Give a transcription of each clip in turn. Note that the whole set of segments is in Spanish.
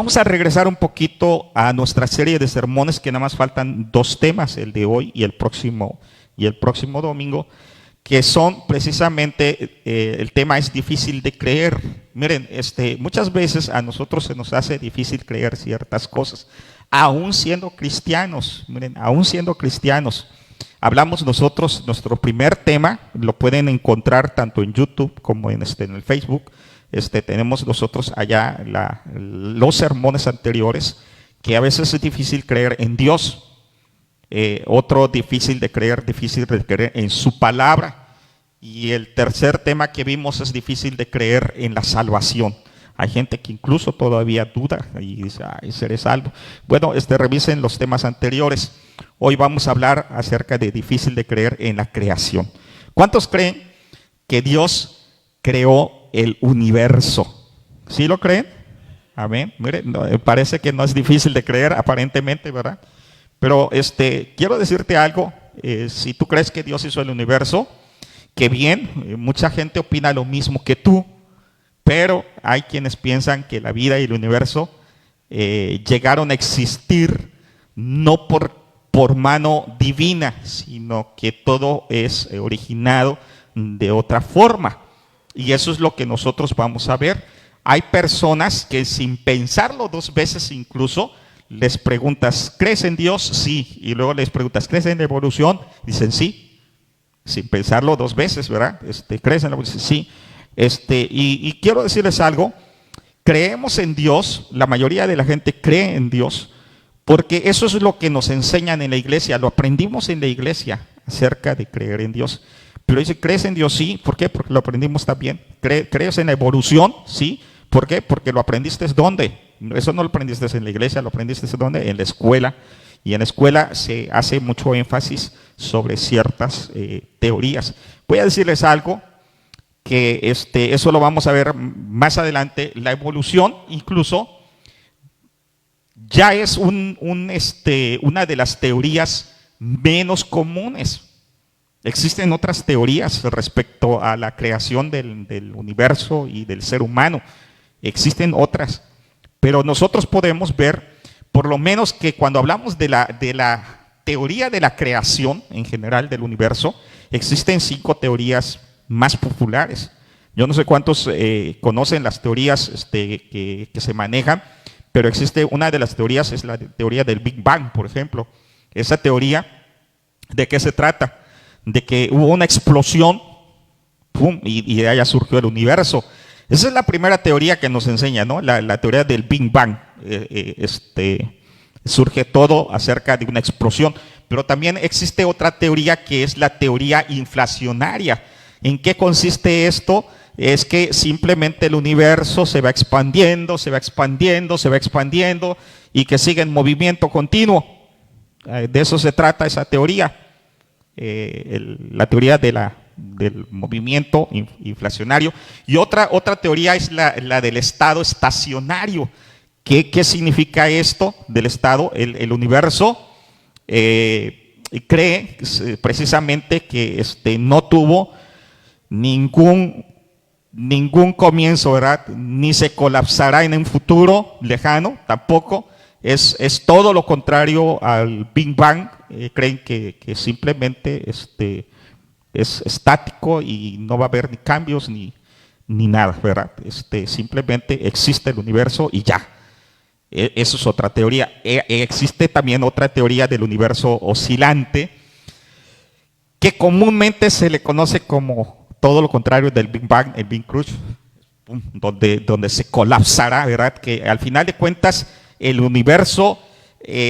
Vamos a regresar un poquito a nuestra serie de sermones, que nada más faltan 2 temas, el de hoy y el próximo domingo, que son precisamente, el tema es difícil de creer. Miren, muchas veces a nosotros se nos hace difícil creer ciertas cosas, aún siendo cristianos. Miren, aún siendo cristianos. Hablamos nosotros, nuestro primer tema, lo pueden encontrar tanto en YouTube como en el Facebook. Tenemos nosotros allá los sermones anteriores, que a veces es difícil creer en Dios. Otro difícil de creer en su palabra. Y el tercer tema que vimos es difícil de creer en la salvación. Hay gente que incluso todavía duda y dice, ay, seré salvo. Bueno, revisen los temas anteriores. Hoy vamos a hablar acerca de difícil de creer en la creación. ¿Cuántos creen que Dios creó el universo? ¿Sí lo creen? Amén. Miren, parece que no es difícil de creer, aparentemente, ¿verdad? Pero quiero decirte algo. Si tú crees que Dios hizo el universo, que bien, mucha gente opina lo mismo que tú, pero hay quienes piensan que la vida y el universo llegaron a existir no por mano divina, sino que todo es originado de otra forma. Y eso es lo que nosotros vamos a ver. Hay personas que sin pensarlo 2 veces incluso, les preguntas, ¿crees en Dios? Sí. Y luego les preguntas, ¿crees en la evolución? Dicen sí. Sin pensarlo 2 veces, ¿verdad? ¿Crees en la evolución? Sí. Y quiero decirles algo. Creemos en Dios, la mayoría de la gente cree en Dios, porque eso es lo que nos enseñan en la iglesia. Lo aprendimos en la iglesia acerca de creer en Dios. Pero dice, ¿crees en Dios? Sí. ¿Por qué? Porque lo aprendimos también. ¿Crees en la evolución? Sí. ¿Por qué? Porque lo aprendiste ¿dónde? Eso no lo aprendiste en la iglesia, lo aprendiste ¿dónde? En la escuela. Y en la escuela se hace mucho énfasis sobre ciertas teorías. Voy a decirles algo, que eso lo vamos a ver más adelante. La evolución incluso ya es una de las teorías menos comunes. Existen otras teorías respecto a la creación del universo y del ser humano. Existen otras. Pero nosotros podemos ver, por lo menos, que cuando hablamos de la teoría de la creación en general del universo, existen 5 teorías más populares. Yo no sé cuántos conocen las teorías que se manejan, pero existe una de las teorías, es la teoría del Big Bang, por ejemplo. Esa teoría, ¿de qué se trata? De que hubo una explosión, ¡pum!, y de allá surgió el universo. Esa es la primera teoría que nos enseña, ¿no? La teoría del Big Bang. Surge todo acerca de una explosión. Pero también existe otra teoría, que es la teoría inflacionaria. ¿En qué consiste esto? Es que simplemente el universo se va expandiendo, se va expandiendo, se va expandiendo, y que sigue en movimiento continuo. De eso se trata esa teoría. La teoría del movimiento inflacionario. Y otra teoría es la del estado estacionario. ¿Qué significa esto del estado? El universo cree precisamente que no tuvo ningún comienzo, ¿verdad? Ni se colapsará en un futuro lejano, tampoco. Es todo lo contrario al Big Bang. Creen que simplemente es estático y no va a haber ni cambios ni nada, ¿verdad? Simplemente existe el universo y ya. Eso es otra teoría. Existe también otra teoría del universo oscilante, que comúnmente se le conoce como todo lo contrario del Big Bang, el Big Crunch, donde se colapsará, ¿verdad? Que al final de cuentas el universo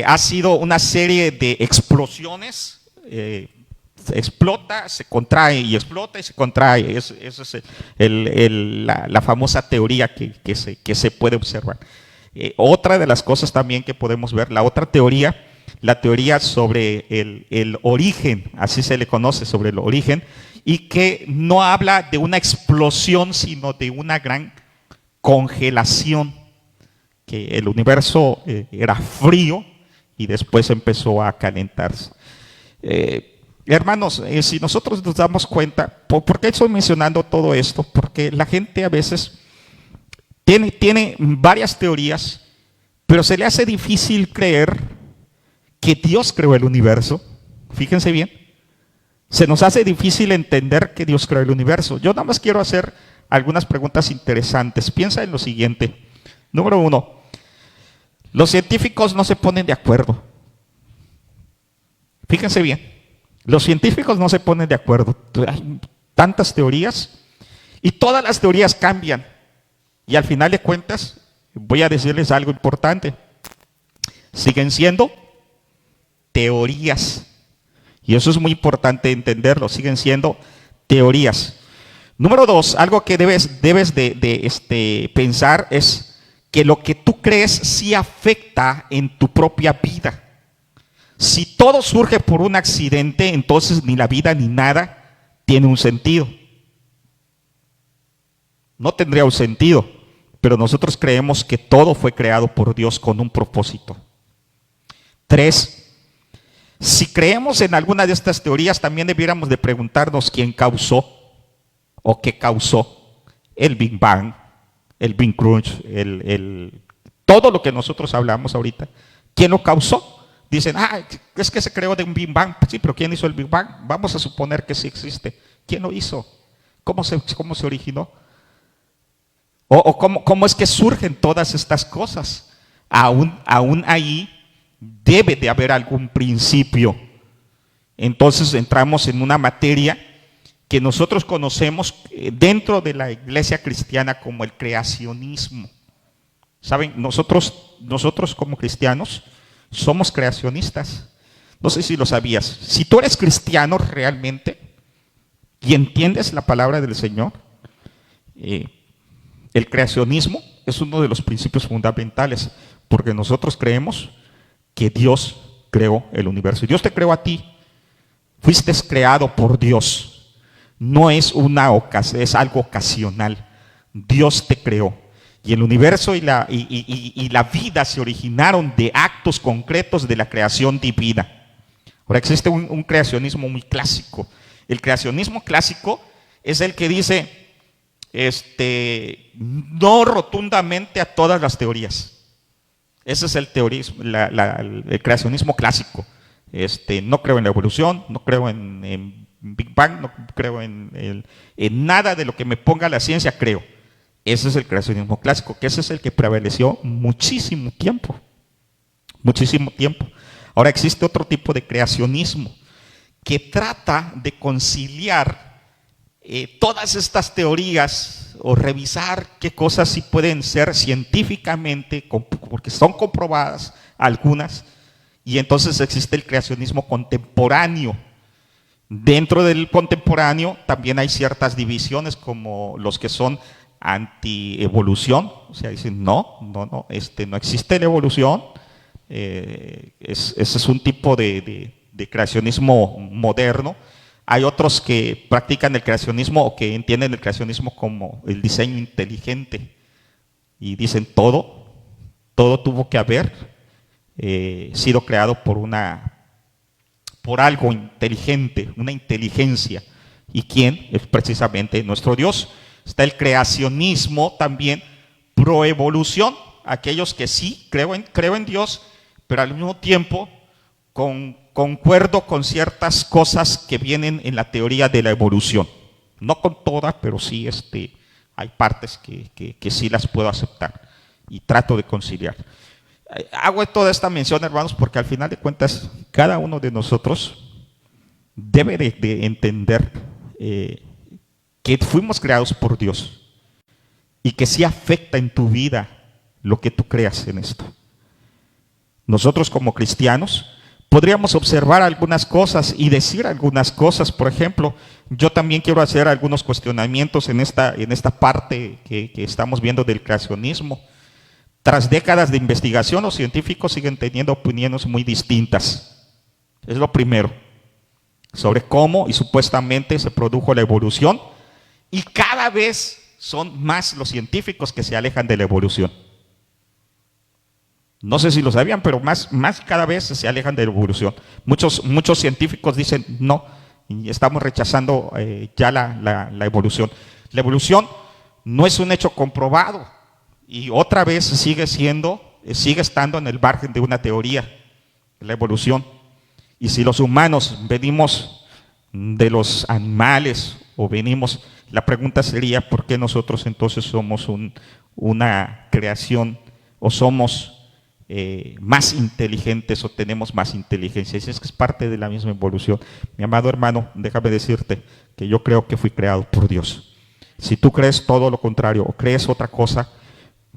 ha sido una serie de explosiones. Explota, se contrae, y explota y se contrae. Esa es la famosa teoría que se puede observar. Otra de las cosas también que podemos ver, la otra teoría, la teoría sobre el origen, así se le conoce, sobre el origen, y que no habla de una explosión, sino de una gran congelación, que el universo era frío y después empezó a calentarse. Hermanos, si nosotros nos damos cuenta, ¿por qué estoy mencionando todo esto? Porque la gente a veces tiene varias teorías Pero se le hace difícil creer que Dios creó el universo. Fíjense bien. Se nos hace difícil entender que Dios creó el universo. Yo nada más quiero hacer algunas preguntas interesantes. Piensa en lo siguiente. Número 1. Los científicos no se ponen de acuerdo. Fíjense bien. Los científicos no se ponen de acuerdo. Hay tantas teorías y todas las teorías cambian. Y al final de cuentas, voy a decirles algo importante. Siguen siendo teorías. Y eso es muy importante entenderlo. Siguen siendo teorías. Número 2, algo que debes de pensar es que lo que tú crees sí afecta en tu propia vida. Si todo surge por un accidente, entonces ni la vida ni nada tiene un sentido. No tendría un sentido, pero nosotros creemos que todo fue creado por Dios con un propósito. 3, si creemos en alguna de estas teorías, también debiéramos de preguntarnos quién causó o qué causó el Big Bang, el Big Crunch, todo lo que nosotros hablamos ahorita. ¿Quién lo causó? Dicen, es que se creó de un Big Bang. Sí, pero ¿quién hizo el Big Bang? Vamos a suponer que sí existe. ¿Quién lo hizo? ¿Cómo se originó? ¿O cómo es que surgen todas estas cosas? Aún ahí debe de haber algún principio. Entonces entramos en una materia que nosotros conocemos dentro de la iglesia cristiana como el creacionismo. ¿Saben? Nosotros como cristianos somos creacionistas. No sé si lo sabías. Si tú eres cristiano realmente y entiendes la palabra del Señor, el creacionismo es uno de los principios fundamentales, porque nosotros creemos que Dios creó el universo. Y Dios te creó a ti. Fuiste creado por Dios. No es es algo ocasional. Dios te creó. Y el universo y la vida se originaron de actos concretos de la creación divina. Ahora existe un creacionismo muy clásico. El creacionismo clásico es el que dice no rotundamente a todas las teorías. Ese es el creacionismo clásico. No creo en la evolución, no creo en Big Bang, no creo en nada de lo que me ponga la ciencia, creo. Ese es el creacionismo clásico, que ese es el que prevaleció muchísimo tiempo. Muchísimo tiempo. Ahora existe otro tipo de creacionismo que trata de conciliar todas estas teorías o revisar qué cosas sí pueden ser científicamente, porque son comprobadas algunas, y entonces existe el creacionismo contemporáneo. Dentro del contemporáneo también hay ciertas divisiones, como los que son anti-evolución, o sea, dicen no existe la evolución. Ese es un tipo de creacionismo moderno. Hay otros que practican el creacionismo o que entienden el creacionismo como el diseño inteligente y dicen todo tuvo que haber sido creado por algo inteligente, una inteligencia. ¿Y quién? Es precisamente nuestro Dios. Está el creacionismo también proevolución, aquellos que sí creo en Dios, pero al mismo tiempo concuerdo con ciertas cosas que vienen en la teoría de la evolución. No con todas, pero sí hay partes que sí las puedo aceptar y trato de conciliar. Hago toda esta mención, hermanos, porque al final de cuentas cada uno de nosotros debe de entender que fuimos creados por Dios y que sí afecta en tu vida lo que tú creas en esto. Nosotros como cristianos podríamos observar algunas cosas y decir algunas cosas. Por ejemplo, yo también quiero hacer algunos cuestionamientos en esta parte que estamos viendo del creacionismo. Tras décadas de investigación, los científicos siguen teniendo opiniones muy distintas. Es lo primero, sobre cómo y supuestamente se produjo la evolución, y cada vez son más los científicos que se alejan de la evolución. No sé si lo sabían, pero más cada vez se alejan de la evolución. Muchos científicos dicen no, y estamos rechazando ya la evolución. La evolución no es un hecho comprobado y otra vez sigue siendo sigue estando en el margen de una teoría, la evolución. Y si los humanos venimos de los animales o venimos, la pregunta sería, ¿por qué nosotros entonces somos una creación o somos más inteligentes o tenemos más inteligencia? Y es que es parte de la misma evolución. Mi amado hermano, déjame decirte que yo creo que fui creado por Dios. Si tú crees todo lo contrario o crees otra cosa,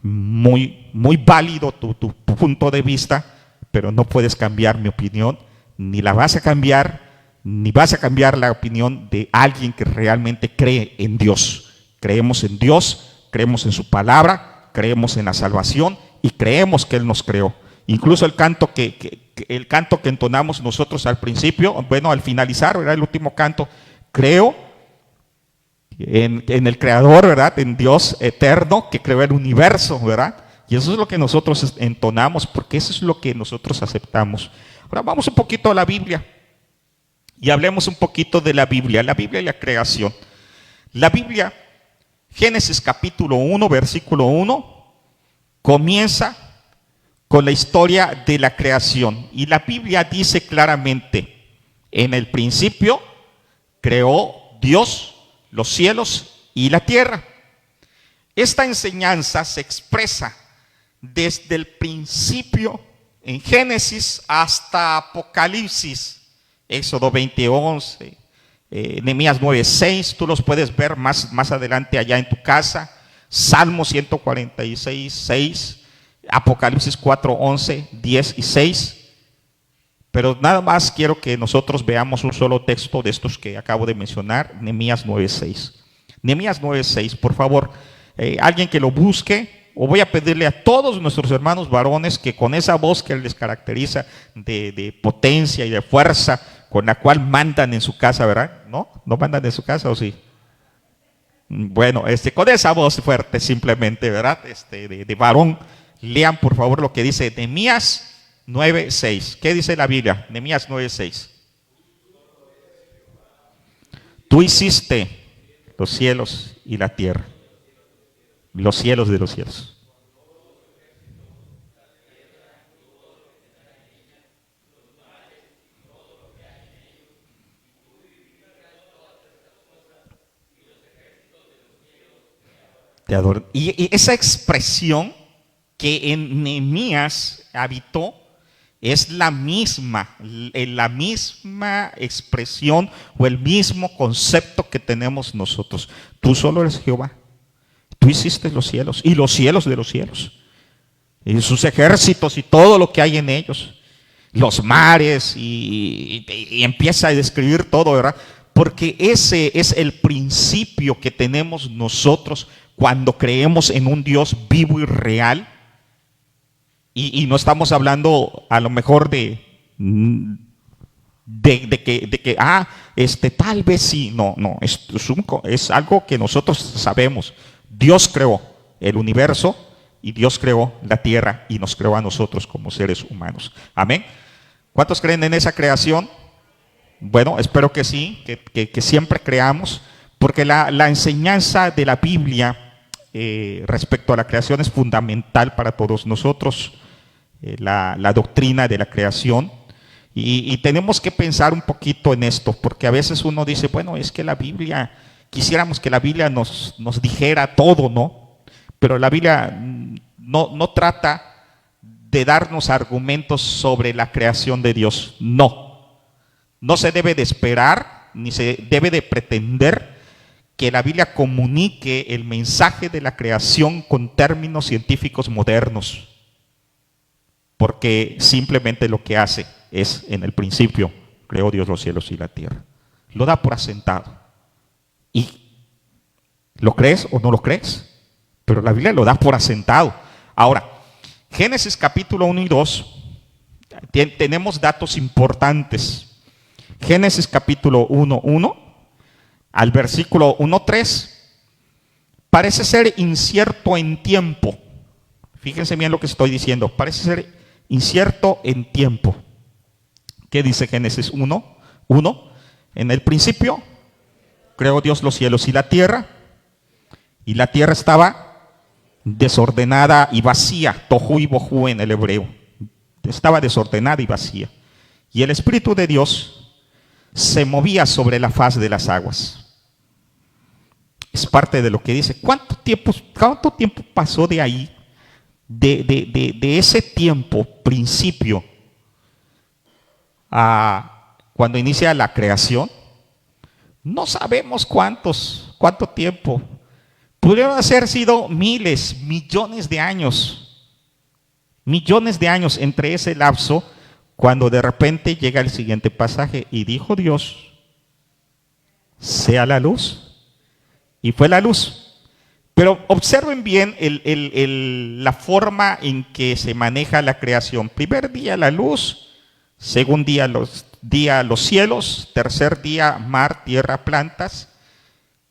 muy válido tu punto de vista, pero no puedes cambiar mi opinión, ni la vas a cambiar, ni vas a cambiar la opinión de alguien que realmente cree en Dios. Creemos en Dios, creemos en su palabra, creemos en la salvación y creemos que Él nos creó. Incluso el canto que entonamos nosotros al principio, bueno, al finalizar, ¿verdad? El último canto, creo en el Creador, ¿verdad? En Dios eterno que creó el universo, ¿verdad? Y eso es lo que nosotros entonamos, porque eso es lo que nosotros aceptamos. Ahora vamos un poquito a la Biblia y hablemos un poquito de la Biblia y la creación. La Biblia, Génesis capítulo 1, versículo 1, comienza con la historia de la creación. Y la Biblia dice claramente, en el principio creó Dios los cielos y la tierra. Esta enseñanza se expresa desde el principio en Génesis hasta Apocalipsis, Éxodo 20:11, Nehemías 9:6, tú los puedes ver más adelante allá en tu casa, Salmo 146:6, Apocalipsis 4:11, 10 y 6. Pero nada más quiero que nosotros veamos un solo texto de estos que acabo de mencionar, Nehemías 9:6. Nehemías 9:6, por favor, alguien que lo busque, o voy a pedirle a todos nuestros hermanos varones que con esa voz que les caracteriza de potencia y de fuerza, con la cual mandan en su casa, ¿verdad? ¿No? ¿No mandan en su casa o sí? Bueno, con esa voz fuerte simplemente, ¿verdad? De varón, lean por favor lo que dice Nehemías 9:6. ¿Qué dice la Biblia? Nehemías 9:6. Tú hiciste los cielos y la tierra, los cielos de los cielos. Te adoro. Y esa expresión que en Nehemías habitó es la misma expresión o el mismo concepto que tenemos nosotros. Tú solo eres Jehová. Tú hiciste los cielos y los cielos de los cielos, y sus ejércitos y todo lo que hay en ellos, los mares, y empieza a describir todo, ¿verdad? Porque ese es el principio que tenemos nosotros cuando creemos en un Dios vivo y real. Y no estamos hablando a lo mejor de que tal vez sí. No, es algo que nosotros sabemos. Dios creó el universo y Dios creó la tierra y nos creó a nosotros como seres humanos. Amén. ¿Cuántos creen en esa creación? Bueno, espero que sí, que siempre creamos, porque la enseñanza de la Biblia respecto a la creación es fundamental para todos nosotros. La doctrina de la creación, y tenemos que pensar un poquito en esto, porque a veces uno dice, bueno, es que la Biblia, quisiéramos que la Biblia nos dijera todo, ¿no? Pero la Biblia no trata de darnos argumentos sobre la creación de Dios. No se debe de esperar, ni se debe de pretender que la Biblia comunique el mensaje de la creación con términos científicos modernos, porque simplemente lo que hace es, en el principio, creó Dios los cielos y la tierra. Lo da por asentado. ¿Y lo crees o no lo crees? Pero la Biblia lo da por asentado. Ahora, Génesis capítulo 1 y 2, tenemos datos importantes. Génesis capítulo 1:1 al versículo 1:3 parece ser incierto en tiempo. Fíjense bien lo que estoy diciendo. Parece ser incierto en tiempo. ¿Qué dice Génesis 1:1? En el principio creó Dios los cielos y la tierra estaba desordenada y vacía, tohu y bohu en el hebreo. Estaba desordenada y vacía. Y el Espíritu de Dios se movía sobre la faz de las aguas. Es parte de lo que dice. ¿Cuánto tiempo pasó de ahí? De ese tiempo, principio, a cuando inicia la creación. No sabemos cuánto tiempo. Pudieron haber sido miles, millones de años entre ese lapso, cuando de repente llega el siguiente pasaje, y dijo Dios, sea la luz, y fue la luz. Pero observen bien la forma en que se maneja la creación. Primer día la luz, segundo día los cielos, tercer día mar, tierra, plantas,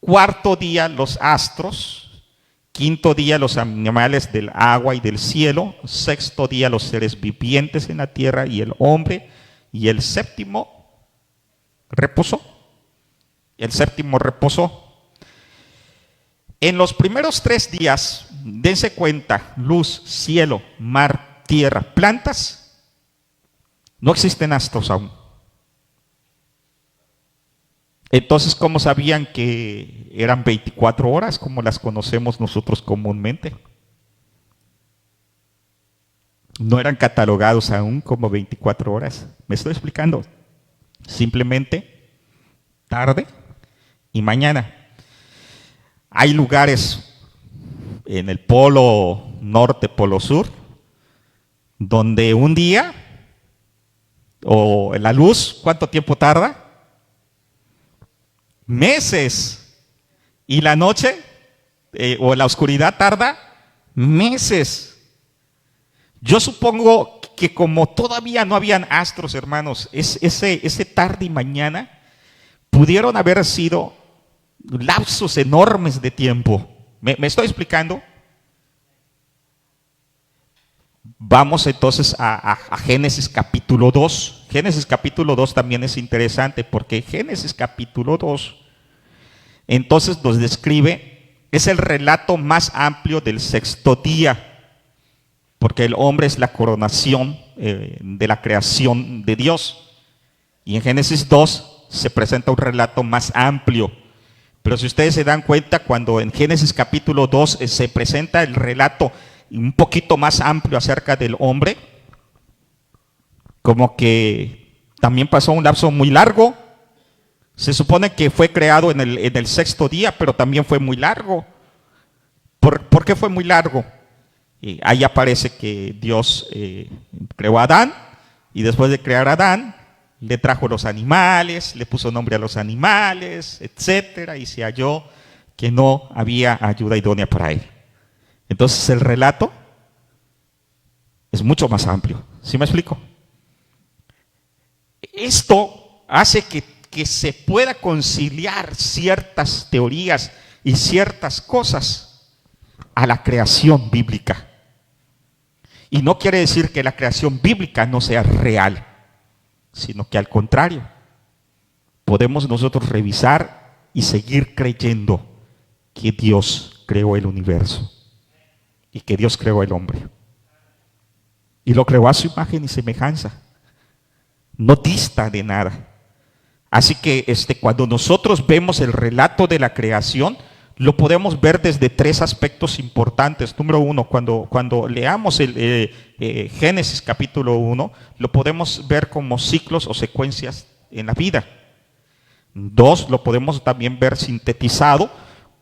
cuarto día los astros, quinto día los animales del agua y del cielo, sexto día los seres vivientes en la tierra y el hombre, y el séptimo reposó. En los primeros 3 días, dense cuenta, luz, cielo, mar, tierra, plantas, no existen astros aún. Entonces, ¿cómo sabían que eran 24 horas como las conocemos nosotros comúnmente? No eran catalogados aún como 24 horas. ¿Me estoy explicando? Simplemente tarde y mañana. Hay lugares en el polo norte, polo sur, donde un día, o la luz, ¿cuánto tiempo tarda? Meses. Y la noche, o la oscuridad tarda meses. Yo supongo que como todavía no habían astros, hermanos, ese tarde y mañana pudieron haber sido lapsos enormes de tiempo. ¿Me estoy explicando? Vamos entonces a Génesis capítulo 2. Génesis capítulo 2 también es interesante, porque Génesis capítulo 2 entonces nos describe, es el relato más amplio del sexto día, porque el hombre es la coronación de la creación de Dios. Y en Génesis 2 se presenta un relato más amplio. Pero si ustedes se dan cuenta, cuando en Génesis capítulo 2 se presenta el relato un poquito más amplio acerca del hombre, como que también pasó un lapso muy largo. Se supone que fue creado en el sexto día, pero también fue muy largo. ¿Por qué fue muy largo? Ahí aparece que Dios creó a Adán, y después de crear a Adán, le trajo los animales, le puso nombre a los animales, etcétera, y se halló que no había ayuda idónea para él. Entonces el relato es mucho más amplio. ¿Sí me explico? Esto hace que se pueda conciliar ciertas teorías y ciertas cosas a la creación bíblica. Y no quiere decir que la creación bíblica no sea real, sino que al contrario, podemos nosotros revisar y seguir creyendo que Dios creó el universo y que Dios creó el hombre. Y lo creó a su imagen y semejanza. No dista de nada. Así que cuando nosotros vemos el relato de la creación, lo podemos ver desde 3 aspectos importantes. Número 1, cuando leamos el Génesis capítulo 1, lo podemos ver como ciclos o secuencias en la vida. 2, lo podemos también ver sintetizado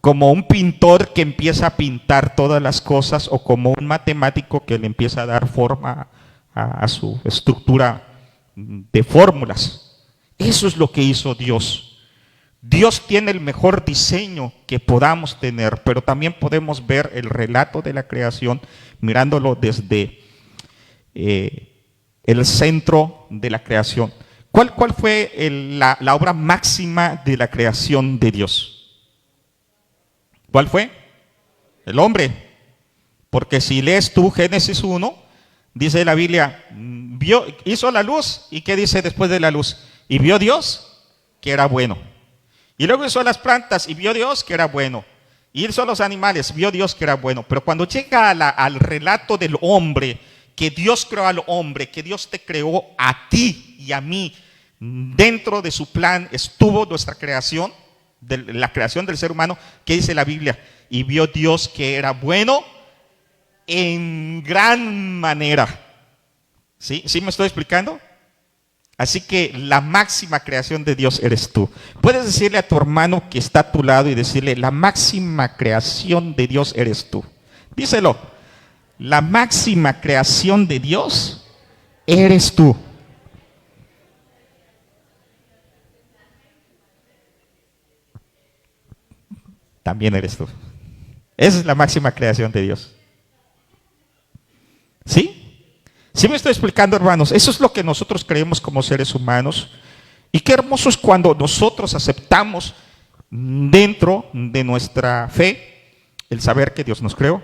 como un pintor que empieza a pintar todas las cosas, o como un matemático que le empieza a dar forma a su estructura de fórmulas. Eso es lo que hizo Dios. Dios tiene el mejor diseño que podamos tener, pero también podemos ver el relato de la creación mirándolo desde el centro de la creación. ¿Cuál fue la obra máxima de la creación de Dios? ¿Cuál fue? El hombre. Porque si lees tú Génesis 1, dice la Biblia, hizo la luz, ¿y qué dice después de la luz? Y vio Dios que era bueno. Y luego hizo las plantas y vio Dios que era bueno. Y hizo los animales, vio Dios que era bueno. Pero cuando llega al relato del hombre, que Dios creó al hombre, que Dios te creó a ti y a mí, dentro de su plan estuvo nuestra creación, la creación del ser humano. ¿Qué dice la Biblia? Y vio Dios que era bueno en gran manera. ¿Sí? ¿Sí me estoy explicando? Así que la máxima creación de Dios eres tú. Puedes decirle a tu hermano que está a tu lado y decirle, la máxima creación de Dios eres tú. Díselo, la máxima creación de Dios eres tú. También eres tú. Esa es la máxima creación de Dios. ¿Sí? ¿Sí me estoy explicando, hermanos? Eso es lo que nosotros creemos como seres humanos. Y qué hermoso es cuando nosotros aceptamos dentro de nuestra fe el saber que Dios nos creó.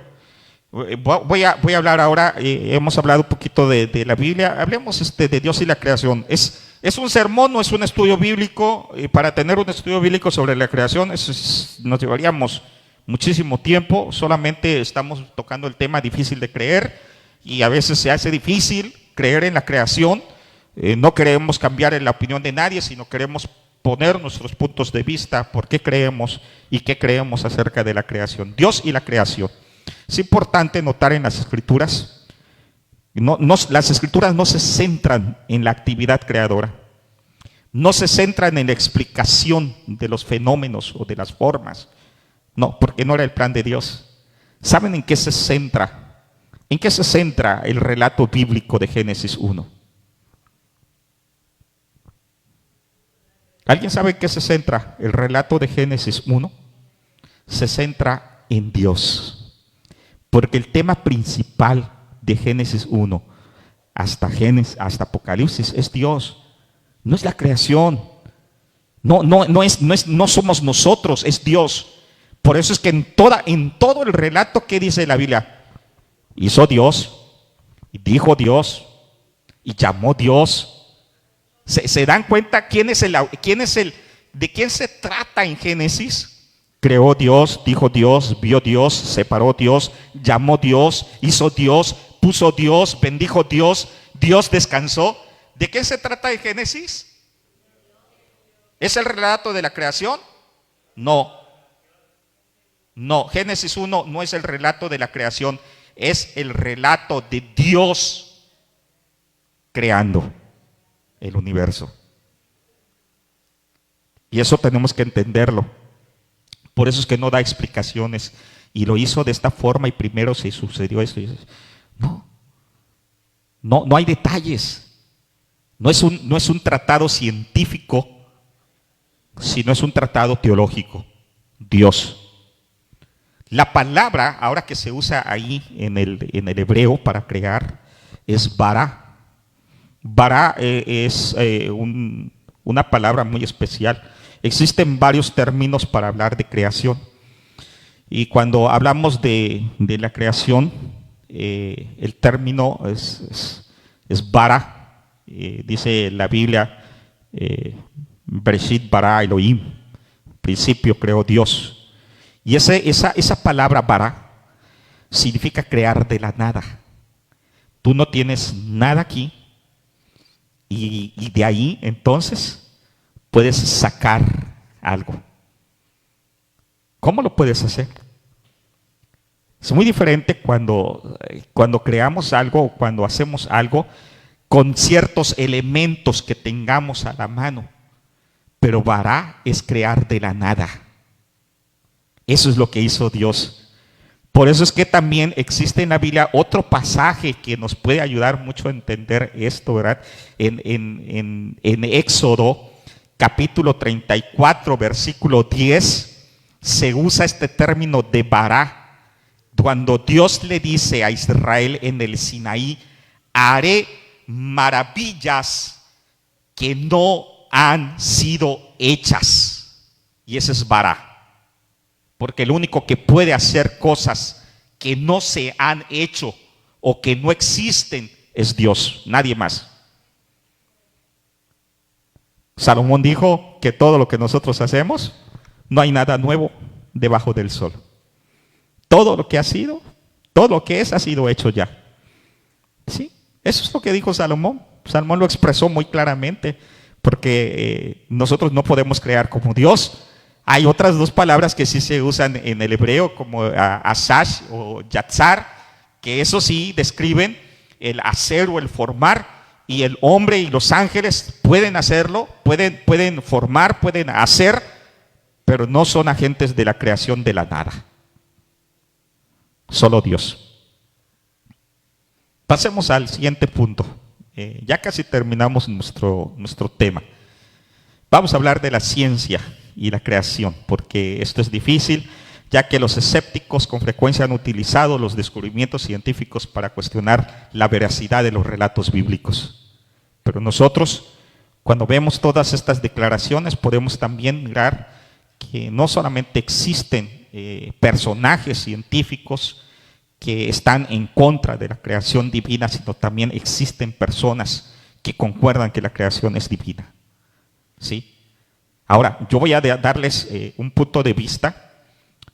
Voy a hablar ahora, hemos hablado un poquito de la Biblia, hablemos de Dios y la creación. Es un sermón, no es un estudio bíblico. Para tener un estudio bíblico sobre la creación nos llevaríamos muchísimo tiempo. Solamente estamos tocando el tema difícil de creer. Y a veces se hace difícil creer en la creación. No queremos cambiar en la opinión de nadie, sino queremos poner nuestros puntos de vista, por qué creemos y qué creemos acerca de la creación. Dios y la creación. Es importante notar en las Escrituras, las Escrituras no se centran en la actividad creadora, no se centran en la explicación de los fenómenos o de las formas. No, porque no era el plan de Dios. ¿Saben en qué se centra? ¿En qué se centra el relato bíblico de Génesis 1? ¿Alguien sabe en qué se centra el relato de Génesis 1? Se centra en Dios. Porque el tema principal de Génesis 1 hasta Apocalipsis es Dios. No es la creación. No somos nosotros, es Dios. Por eso es que en todo el relato que dice la Biblia, hizo Dios, y dijo Dios, y llamó Dios. ¿Se dan cuenta de quién se trata en Génesis? Creó Dios, dijo Dios, vio Dios, separó Dios, llamó Dios, hizo Dios, puso Dios, bendijo Dios, Dios descansó. ¿De qué se trata en Génesis? ¿Es el relato de la creación? No. No, Génesis 1 no es el relato de la creación. Es el relato de Dios creando el universo. Y eso tenemos que entenderlo. Por eso es que no da explicaciones. Y lo hizo de esta forma y primero se sucedió esto. No hay detalles. No es un tratado científico, sino es un tratado teológico. Dios. La palabra, ahora que se usa ahí en el hebreo para crear, es bara. Bara es una palabra muy especial. Existen varios términos para hablar de creación. Y cuando hablamos de la creación, el término es bara. Dice la Biblia, Bereshit bara Elohim, principio creó Dios. Y esa palabra bara significa crear de la nada. Tú no tienes nada aquí y de ahí entonces puedes sacar algo. ¿Cómo lo puedes hacer? Es muy diferente cuando creamos algo o cuando hacemos algo con ciertos elementos que tengamos a la mano. Pero bara es crear de la nada. Eso es lo que hizo Dios. Por eso es que también existe en la Biblia otro pasaje que nos puede ayudar mucho a entender esto, ¿verdad? En Éxodo, capítulo 34, versículo 10, se usa este término de bara, cuando Dios le dice a Israel en el Sinaí, haré maravillas que no han sido hechas. Y ese es bara. Porque el único que puede hacer cosas que no se han hecho o que no existen es Dios, nadie más. Salomón dijo que todo lo que nosotros hacemos, no hay nada nuevo debajo del sol. Todo lo que ha sido, todo lo que es, ha sido hecho ya. ¿Sí? Eso es lo que dijo Salomón. Salomón lo expresó muy claramente, porque nosotros no podemos crear como Dios. Hay otras dos palabras que sí se usan en el hebreo, como asash o yatzar, que eso sí describen el hacer o el formar, y el hombre y los ángeles pueden hacerlo, pueden formar, pueden hacer, pero no son agentes de la creación de la nada. Solo Dios. Pasemos al siguiente punto. Ya casi terminamos nuestro tema. Vamos a hablar de la ciencia y la creación, porque esto es difícil, ya que los escépticos con frecuencia han utilizado los descubrimientos científicos para cuestionar la veracidad de los relatos bíblicos. Pero nosotros, cuando vemos todas estas declaraciones, podemos también mirar que no solamente existen personajes científicos que están en contra de la creación divina, sino también existen personas que concuerdan que la creación es divina. ¿Sí? Ahora, yo voy a darles un punto de vista.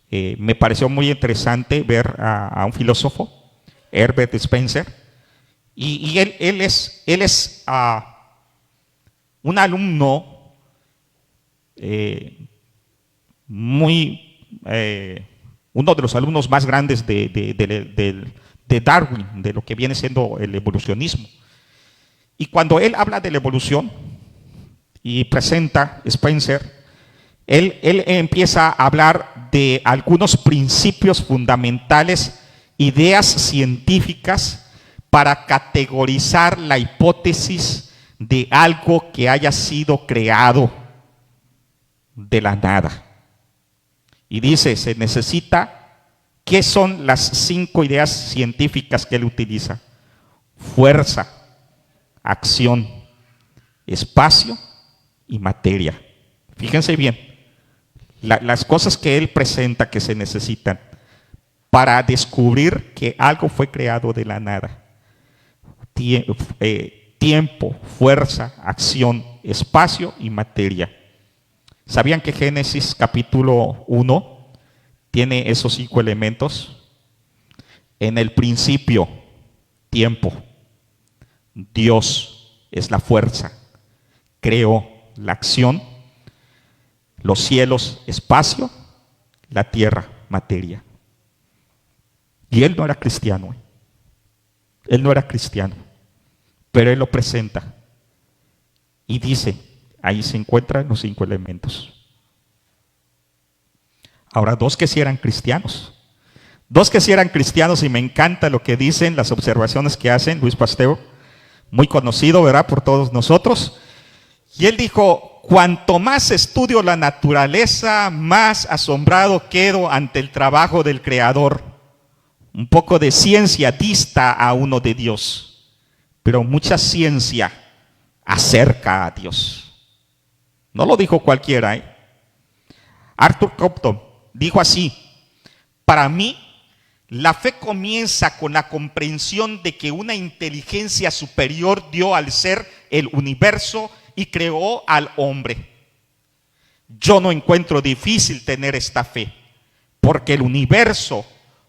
Me pareció muy interesante ver a un filósofo, Herbert Spencer, y él es un alumno uno de los alumnos más grandes de Darwin, de lo que viene siendo el evolucionismo. Y cuando él habla de la evolución y presenta Spencer, él empieza a hablar de algunos principios fundamentales, ideas científicas para categorizar la hipótesis de algo que haya sido creado de la nada. Y dice, se necesita, ¿qué son las 5 ideas científicas que él utiliza? Fuerza, acción, espacio y materia. Fíjense bien, las cosas que él presenta que se necesitan para descubrir que algo fue creado de la nada. Tiempo, fuerza, acción, espacio y materia. ¿Sabían que Génesis capítulo 1 tiene esos 5 elementos? En el principio, tiempo. Dios es la fuerza. Creó la acción. Los cielos, espacio. La tierra, materia. Y él no era cristiano. Él no era cristiano. Pero él lo presenta. Y dice, ahí se encuentran los 5 elementos. Ahora, 2 que sí eran cristianos. 2 que sí eran cristianos, y me encanta lo que dicen, las observaciones que hacen. Luis Pasteur, muy conocido, ¿verdad?, por todos nosotros. Y él dijo, cuanto más estudio la naturaleza, más asombrado quedo ante el trabajo del Creador. Un poco de ciencia dista a uno de Dios, pero mucha ciencia acerca a Dios. No lo dijo cualquiera, ¿eh? Arthur Compton dijo así: para mí, la fe comienza con la comprensión de que una inteligencia superior dio al ser el universo y creó al hombre. Yo no encuentro difícil tener esta fe, porque el universo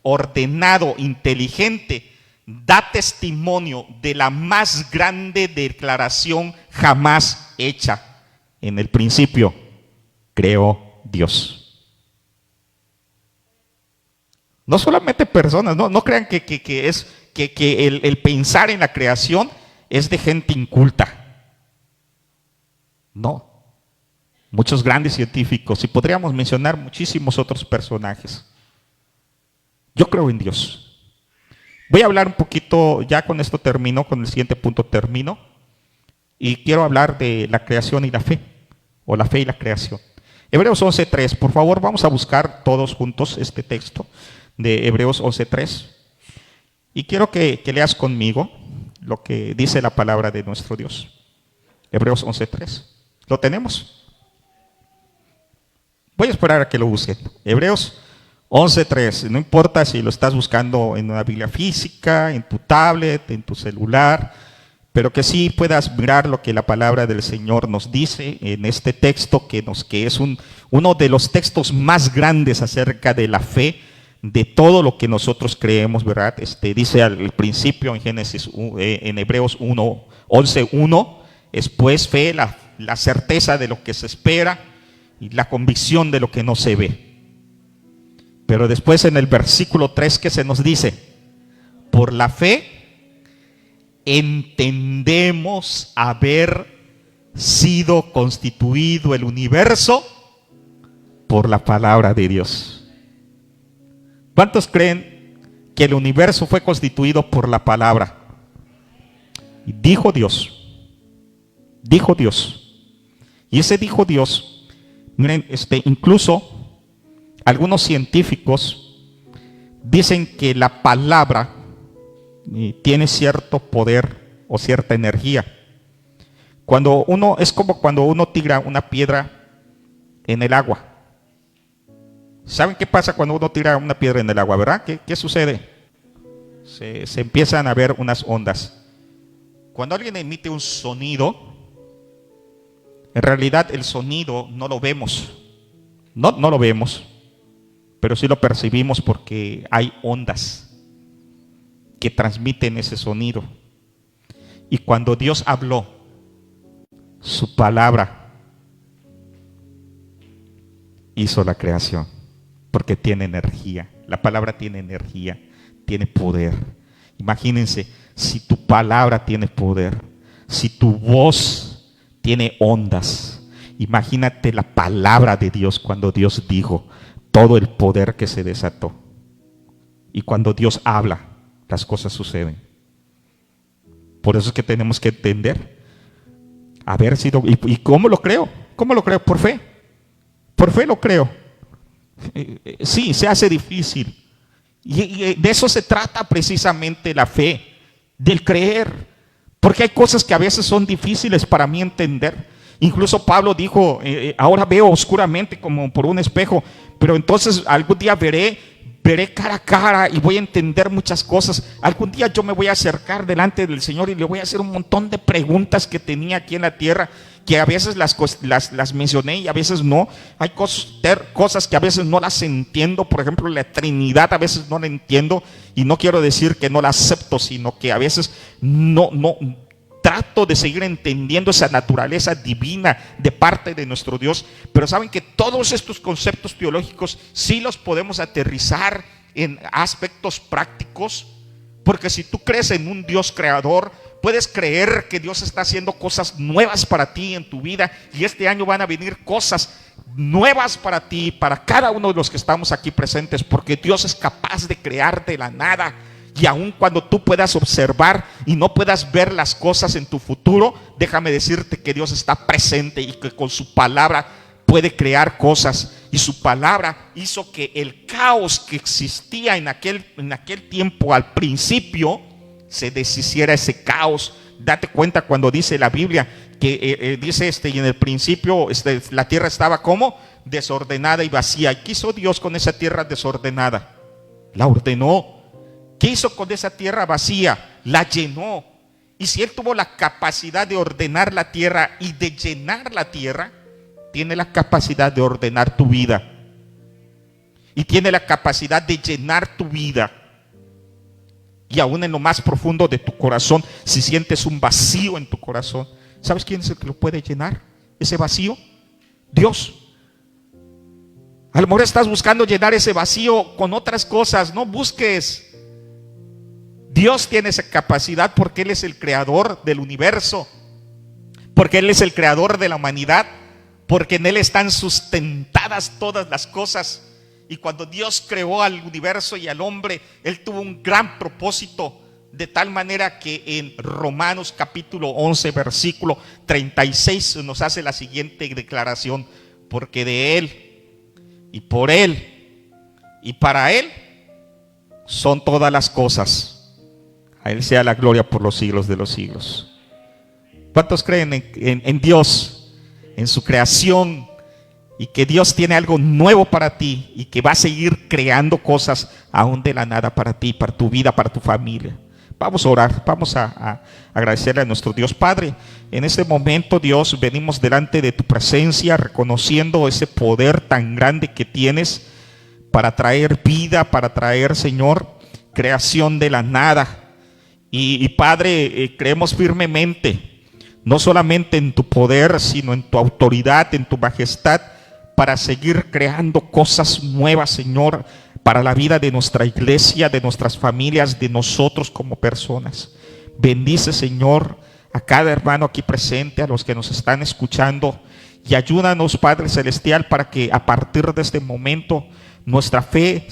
ordenado, inteligente, da testimonio de la más grande declaración jamás hecha. En el principio creó Dios. No solamente personas, no crean que el pensar en la creación es de gente inculta. No. Muchos grandes científicos, y podríamos mencionar muchísimos otros personajes. Yo creo en Dios. Voy a hablar un poquito, ya con esto termino, con el siguiente punto termino, y quiero hablar de la creación y la fe, o la fe y la creación. Hebreos 11:3, por favor, vamos a buscar todos juntos este texto de Hebreos 11:3, y quiero que leas conmigo lo que dice la palabra de nuestro Dios. Hebreos 11:3, ¿lo tenemos? Voy a esperar a que lo busquen. Hebreos 11:3, no importa si lo estás buscando en una Biblia física, en tu tablet, en tu celular, pero que sí puedas mirar lo que la palabra del Señor nos dice en este texto, que es uno de los textos más grandes acerca de la fe, de todo lo que nosotros creemos, ¿verdad? Dice al principio en en Hebreos 11:1, es pues fe, la certeza de lo que se espera y la convicción de lo que no se ve. Pero después en el versículo 3, ¿qué se nos dice? Por la fe entendemos haber sido constituido el universo por la palabra de Dios. ¿Cuántos creen que el universo fue constituido por la palabra? Y dijo Dios. Dijo Dios. Y ese dijo Dios, miren, incluso algunos científicos dicen que la palabra tiene cierto poder o cierta energía. Es como cuando uno tira una piedra en el agua. ¿Saben qué pasa cuando uno tira una piedra en el agua, verdad? ¿Qué sucede? Se empiezan a ver unas ondas. Cuando alguien emite un sonido, en realidad el sonido no lo vemos. No lo vemos, pero sí lo percibimos porque hay ondas que transmiten ese sonido. Y cuando Dios habló, su palabra hizo la creación, porque tiene energía. La palabra tiene energía, tiene poder. Imagínense, si tu palabra tiene poder, si tu voz tiene ondas, imagínate la palabra de Dios cuando Dios dijo, todo el poder que se desató. Y cuando Dios habla, las cosas suceden. Por eso es que tenemos que entender haber sido. ¿Y cómo lo creo? ¿Cómo lo creo? Por fe. Por fe lo creo. Sí, se hace difícil. Y de eso se trata precisamente la fe, del creer. Porque hay cosas que a veces son difíciles para mí entender. Incluso Pablo dijo, ahora veo oscuramente como por un espejo, pero entonces algún día veré cara a cara y voy a entender muchas cosas. Algún día yo me voy a acercar delante del Señor y le voy a hacer un montón de preguntas que tenía aquí en la tierra, que a veces las mencioné y a veces no. Hay cosas que a veces no las entiendo. Por ejemplo, la Trinidad a veces no la entiendo, y no quiero decir que no la acepto, sino que a veces no trato de seguir entendiendo esa naturaleza divina de parte de nuestro Dios. Pero saben que todos estos conceptos teológicos sí los podemos aterrizar en aspectos prácticos, porque si tú crees en un Dios creador, puedes creer que Dios está haciendo cosas nuevas para ti en tu vida, y este año van a venir cosas nuevas para ti, para cada uno de los que estamos aquí presentes, porque Dios es capaz de crear de la nada. Y aun cuando tú puedas observar y no puedas ver las cosas en tu futuro, déjame decirte que Dios está presente y que con su palabra puede crear cosas. Y su palabra hizo que el caos que existía en aquel tiempo al principio se deshiciera ese caos. Date cuenta cuando dice la Biblia que dice y en el principio la tierra estaba como desordenada y vacía. ¿Y qué hizo Dios con esa tierra desordenada? La ordenó. ¿Qué hizo con esa tierra vacía? La llenó. Y si Él tuvo la capacidad de ordenar la tierra y de llenar la tierra, tiene la capacidad de ordenar tu vida. Y tiene la capacidad de llenar tu vida. Y aún en lo más profundo de tu corazón, si sientes un vacío en tu corazón, ¿sabes quién es el que lo puede llenar? Ese vacío, Dios. A lo mejor estás buscando llenar ese vacío con otras cosas. No busques. Dios tiene esa capacidad porque Él es el creador del universo, porque Él es el creador de la humanidad, porque en Él están sustentadas todas las cosas. Y cuando Dios creó al universo y al hombre, Él tuvo un gran propósito, de tal manera que en Romanos capítulo 11 versículo 36 nos hace la siguiente declaración: porque de Él y por Él y para Él son todas las cosas. A Él sea la gloria por los siglos de los siglos. ¿Cuántos creen en Dios, en su creación, y que Dios tiene algo nuevo para ti y que va a seguir creando cosas aún de la nada para ti, para tu vida, para tu familia? Vamos a orar, vamos a agradecerle a nuestro Dios. Padre, en este momento, Dios, venimos delante de tu presencia reconociendo ese poder tan grande que tienes para traer vida, para traer, Señor, creación de la nada. Y Padre, creemos firmemente, no solamente en tu poder, sino en tu autoridad, en tu majestad, para seguir creando cosas nuevas, Señor, para la vida de nuestra iglesia, de nuestras familias, de nosotros como personas. Bendice, Señor, a cada hermano aquí presente, a los que nos están escuchando, y ayúdanos, Padre Celestial, para que a partir de este momento nuestra fe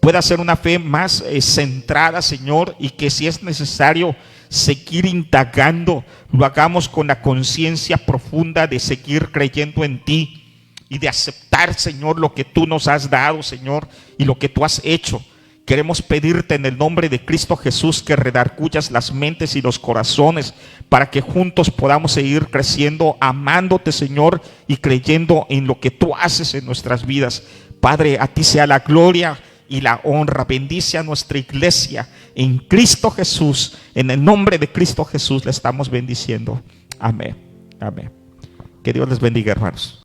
pueda ser una fe más centrada, Señor, y que si es necesario seguir indagando, lo hagamos con la conciencia profunda de seguir creyendo en ti y de aceptar, Señor, lo que tú nos has dado, Señor, y lo que tú has hecho. Queremos pedirte en el nombre de Cristo Jesús que redargullas las mentes y los corazones para que juntos podamos seguir creciendo, amándote, Señor, y creyendo en lo que tú haces en nuestras vidas. Padre, a ti sea la gloria y la honra. Bendice a nuestra iglesia en Cristo Jesús. En el nombre de Cristo Jesús le estamos bendiciendo. Amén. Amén. Que Dios les bendiga, hermanos.